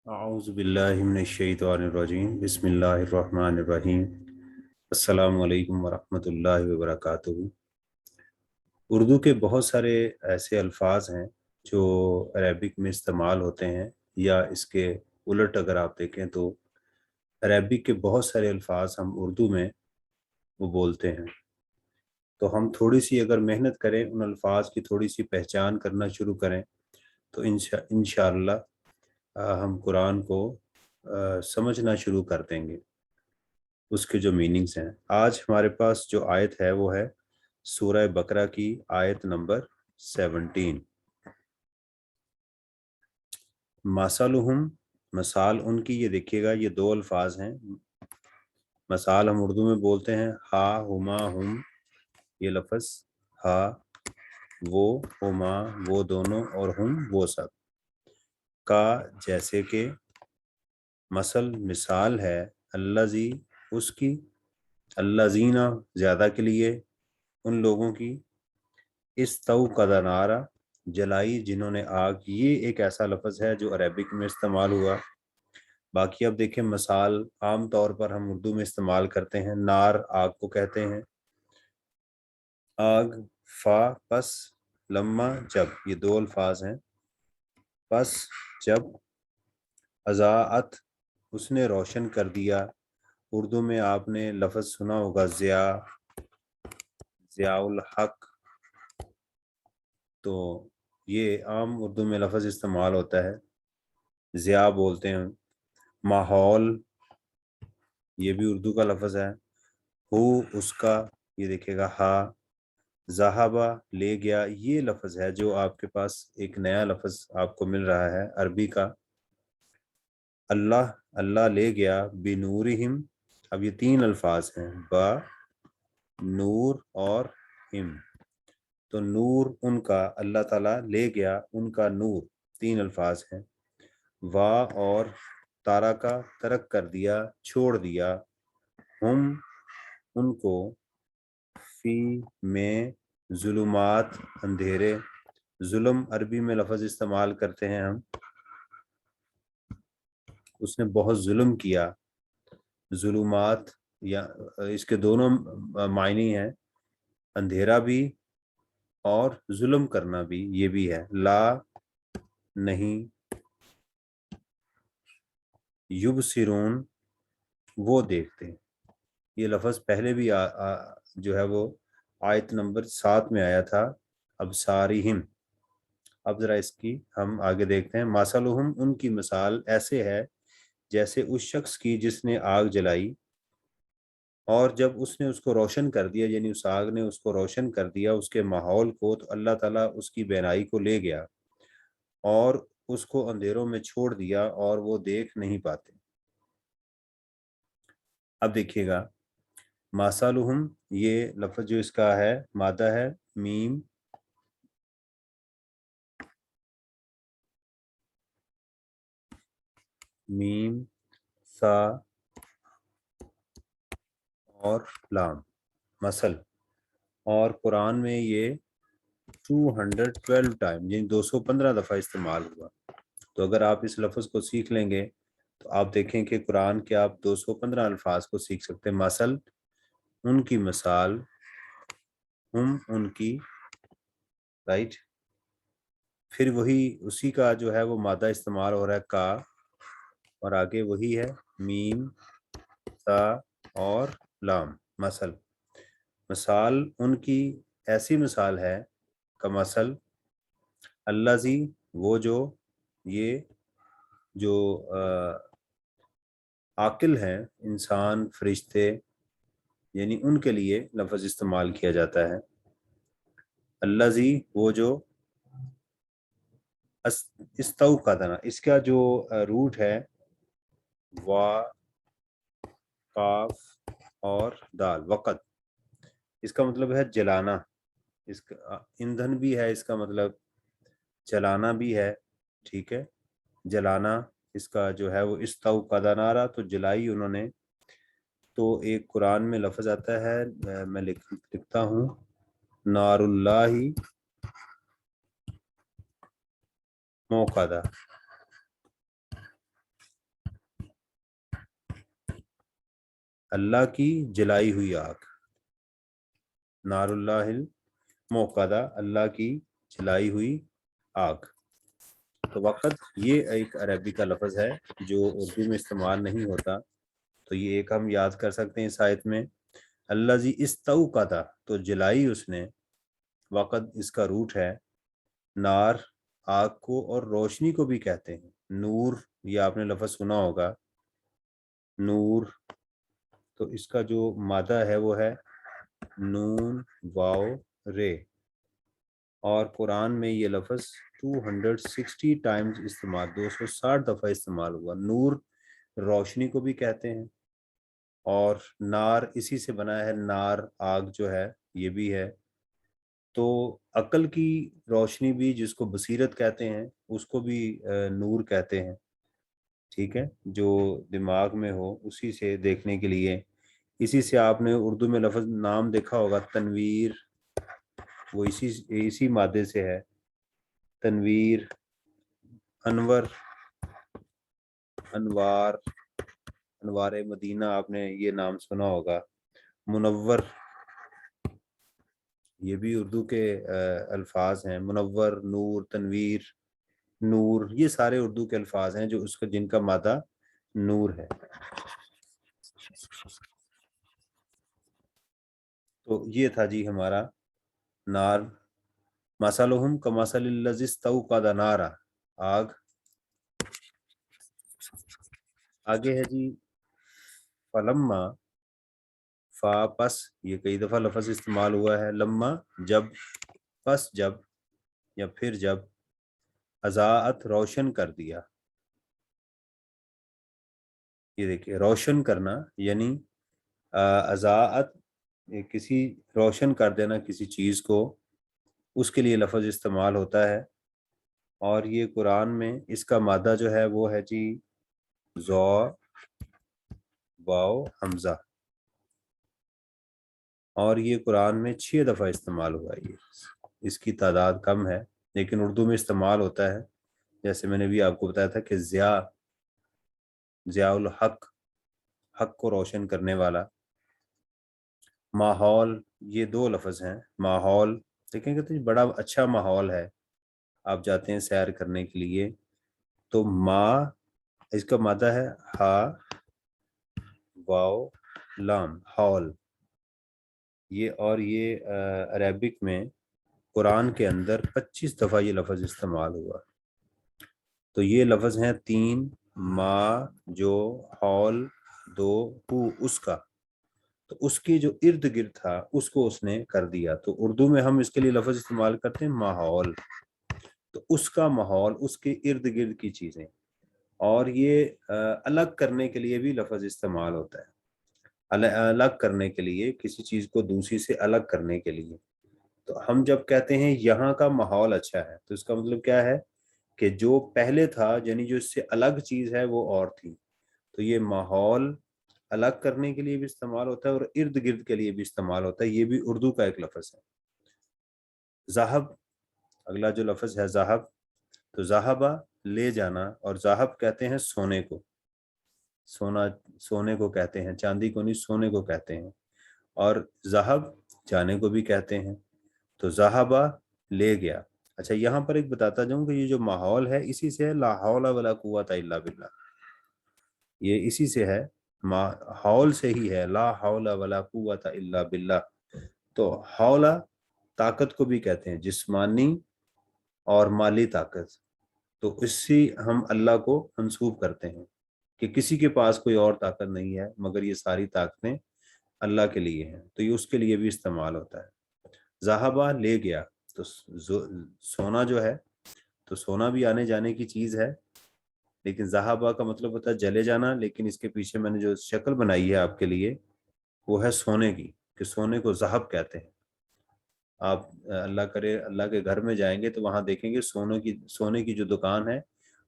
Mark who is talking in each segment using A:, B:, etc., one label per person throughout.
A: اعوذ باللہ من الشیطان الرجیم بسم اللہ الرحمن الرحیم السلام علیکم ورحمۃ اللہ وبرکاتہ۔ اردو کے بہت سارے ایسے الفاظ ہیں جو عربک میں استعمال ہوتے ہیں، یا اس کے الٹ اگر آپ دیکھیں تو عربک کے بہت سارے الفاظ ہم اردو میں وہ بولتے ہیں۔ تو ہم تھوڑی سی اگر محنت کریں، ان الفاظ کی تھوڑی سی پہچان کرنا شروع کریں تو انشاءاللہ ہم قرآن کو سمجھنا شروع کر دیں گے، اس کے جو میننگز ہیں۔ آج ہمارے پاس جو آیت ہے وہ ہے سورہ بقرہ کی آیت نمبر 17۔ مثلہم، مثال ان کی، یہ دیکھیے گا یہ دو الفاظ ہیں۔ مثال ہم اردو میں بولتے ہیں ہا ہما ہم، یہ لفظ ہا وہ، ہما وہ دونوں، اور ہم وہ سب، کا جیسے کہ، مثل مثال ہے، الذی اس کی، الذین زیادہ کے لیے، ان لوگوں کی، استوقد نارا جلائی جنہوں نے آگ۔ یہ ایک ایسا لفظ ہے جو عربک میں استعمال ہوا۔ باقی اب دیکھیں مثال عام طور پر ہم اردو میں استعمال کرتے ہیں، نار آگ کو کہتے ہیں، آگ، فا پس، لما جب، یہ دو الفاظ ہیں۔ پس جب، اضاءت اس نے روشن کر دیا۔ اردو میں آپ نے لفظ سنا ہوگا ضیاء، ضیاء الحق، تو یہ عام اردو میں لفظ استعمال ہوتا ہے، ضیاء بولتے ہیں۔ ماحول، یہ بھی اردو کا لفظ ہے۔ ہو اس کا، یہ دیکھے گا ہا۔ ذہبہ لے گیا، یہ لفظ ہے جو آپ کے پاس ایک نیا لفظ آپ کو مل رہا ہے عربی کا۔ اللہ، اللہ لے گیا، بنورہم، اب یہ تین الفاظ ہیں، با، نور اور ہم۔ تو نور ان کا، اللہ تعالیٰ لے گیا ان کا نور، تین الفاظ ہیں۔ وا اور تارا کا، ترک کر دیا، چھوڑ دیا، ہم ان کو، فی میں، ظلمات اندھیرے۔ ظلم عربی میں لفظ استعمال کرتے ہیں ہم، اس نے بہت ظلم کیا۔ ظلمات، یا اس کے دونوں معنی ہیں، اندھیرا بھی اور ظلم کرنا بھی، یہ بھی ہے۔ لا نہیں، یبصرون وہ دیکھتے ہیں، یہ لفظ پہلے بھی جو ہے وہ آیت نمبر 7 میں آیا تھا، ابصارہم۔ اب ذرا اس کی ہم آگے دیکھتے ہیں۔ مثلہم ان کی مثال ایسے ہے جیسے اس شخص کی جس نے آگ جلائی، اور جب اس نے اس کو روشن کر دیا، یعنی اس آگ نے اس کو روشن کر دیا، اس کے ماحول کو، تو اللہ تعالیٰ اس کی بینائی کو لے گیا اور اس کو اندھیروں میں چھوڑ دیا اور وہ دیکھ نہیں پاتے۔ اب دیکھیے گا مثلہم، یہ لفظ جو اس کا ہے مادہ ہے میم، میم، سا اور لام، مثل، اور قرآن میں یہ 212 ٹائم، یعنی 215 دفعہ استعمال ہوا۔ تو اگر آپ اس لفظ کو سیکھ لیں گے تو آپ دیکھیں کہ قرآن کے آپ 215 الفاظ کو سیکھ سکتے ہیں۔ مثل ان کی مثال، ہم ان کی، رائٹ، پھر وہی اسی کا جو ہے وہ مادہ استعمال ہو رہا ہے کا، اور آگے وہی ہے میم، سا اور لام، مثل۔ مثال ان کی ایسی مثال ہے، کا مثل، الذی وہ جو، یہ جو عاقل ہیں انسان فرشتے، یعنی ان کے لیے لفظ استعمال کیا جاتا ہے۔ الذی وہ جو، استوقدنا، اس کا جو روٹ ہے وا، قاف اور دال، وقت، اس کا مطلب ہے جلانا، اس کا ایندھن بھی ہے، اس کا مطلب جلانا بھی ہے، ٹھیک ہے، جلانا، اس کا جو ہے وہ استوقد نارا، تو جلائی انہوں نے۔ تو ایک قرآن میں لفظ آتا ہے، میں لکھتا ہوں، نار اللہ موقدہ، اللہ کی جلائی ہوئی آگ، نار اللہ الموقدہ، اللہ کی جلائی ہوئی آگ۔ تو وقت یہ ایک عربی کا لفظ ہے جو اردو میں استعمال نہیں ہوتا، تو یہ ایک ہم یاد کر سکتے ہیں اس آیت میں، اللہ زی استوقدہ، تو جلائی اس نے، وقت اس کا روٹ ہے، نار آگ کو اور روشنی کو بھی کہتے ہیں، نور یہ آپ نے لفظ سنا ہوگا، نور، تو اس کا جو مادہ ہے وہ ہے نون واو رے، اور قرآن میں یہ لفظ 260 ٹائمز استعمال، 260 دفعہ استعمال ہوا۔ نور روشنی کو بھی کہتے ہیں، اور نار اسی سے بنا ہے، نار آگ جو ہے یہ بھی ہے، تو عقل کی روشنی بھی جس کو بصیرت کہتے ہیں اس کو بھی نور کہتے ہیں، ٹھیک ہے، جو دماغ میں ہو اسی سے دیکھنے کے لیے، اسی سے آپ نے اردو میں لفظ نام دیکھا ہوگا تنویر، وہ اسی مادے سے ہے، تنویر، انور، انوار، انوار مدینہ آپ نے یہ نام سنا ہوگا، منور، یہ بھی اردو کے الفاظ ہیں، منور، نور، تنویر، نور، یہ سارے اردو کے الفاظ ہیں جو اس کا جن کا مادہ نور ہے۔ تو یہ تھا جی ہمارا نار، مثلہم کمثل الذی استوقد نارا، آگ۔ آگے ہے جی فلما، فا پس، یہ کئی دفعہ لفظ استعمال ہوا ہے، لما جب، پس جب، یا پھر جب، اضاءت روشن کر دیا، یہ دیکھیے روشن کرنا یعنی اضاءت کسی روشن کر دینا کسی چیز کو، اس کے لیے لفظ استعمال ہوتا ہے، اور یہ قرآن میں اس کا مادہ جو ہے وہ ہے جی ذو واو حمزہ، اور یہ قرآن میں 6 دفعہ استعمال ہوا ہے، یہ اس کی تعداد کم ہے لیکن اردو میں استعمال ہوتا ہے، جیسے میں نے بھی آپ کو بتایا تھا کہ ضیاء الحق، حق کو روشن کرنے والا، ماحول، یہ 2 لفظ ہیں، ماحول، دیکھیں کہ بڑا اچھا ماحول ہے، آپ جاتے ہیں سیر کرنے کے لیے، تو ما اس کا مادہ ہے ہا واو لام، ہال، یہ، اور یہ عربک میں قرآن کے اندر 25 دفعہ یہ لفظ استعمال ہوا، تو یہ لفظ ہیں 3، ما جو، ہال 2، ہو اس کا، تو اس کے جو ارد گرد تھا اس کو اس نے کر دیا، تو اردو میں ہم اس کے لیے لفظ استعمال کرتے ہیں ماحول، تو اس کا ماحول، اس کے ارد گرد کی چیزیں، اور یہ الگ کرنے کے لیے بھی لفظ استعمال ہوتا ہے، الگ کرنے کے لیے، کسی چیز کو دوسری سے الگ کرنے کے لیے، تو ہم جب کہتے ہیں یہاں کا ماحول اچھا ہے تو اس کا مطلب کیا ہے کہ جو پہلے تھا یعنی جو اس سے الگ چیز ہے وہ اور تھی، تو یہ ماحول الگ کرنے کے لیے بھی استعمال ہوتا ہے اور ارد گرد کے لیے بھی استعمال ہوتا ہے، یہ بھی اردو کا ایک لفظ ہے۔ ذہب، اگلا جو لفظ ہے ذہب، تو ذہبہ لے جانا، اور ذہب کہتے ہیں سونے کو، سونے کو کہتے ہیں، چاندی کو نہیں، سونے کو کہتے ہیں، اور ذہب جانے کو بھی کہتے ہیں، تو ذہبہ لے گیا۔ اچھا یہاں پر ایک بتاتا جاؤں کہ یہ جو ماحول ہے اسی سے ہے لا حول ولا قوت الا باللہ، یہ اسی سے ہے، حول سے ہی ہے، لا حول ولا قوت الا باللہ، تو حول طاقت کو بھی کہتے ہیں، جسمانی اور مالی طاقت، تو اس سے ہم اللہ کو منسوب کرتے ہیں کہ کسی کے پاس کوئی اور طاقت نہیں ہے مگر یہ ساری طاقتیں اللہ کے لیے ہیں، تو یہ اس کے لیے بھی استعمال ہوتا ہے۔ ذہبہ لے گیا، تو سونا جو ہے، تو سونا بھی آنے جانے کی چیز ہے، لیکن ذہبہ کا مطلب ہوتا ہے جلے جانا، لیکن اس کے پیچھے میں نے جو شکل بنائی ہے آپ کے لیے وہ ہے سونے کی، کہ سونے کو ذہب کہتے ہیں، آپ اللہ کرے اللہ کے گھر میں جائیں گے تو وہاں دیکھیں گے سونے کی جو دکان ہے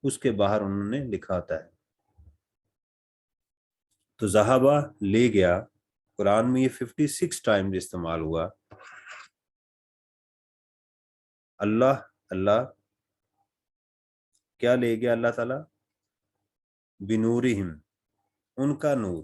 A: اس کے باہر انہوں نے لکھا ہوتا ہے، تو ذہبہ لے گیا، قرآن میں یہ 56 ٹائمز استعمال ہوا، اللہ، اللہ کیا لے گیا اللہ تعالیٰ، بنورہم، ان کا نور،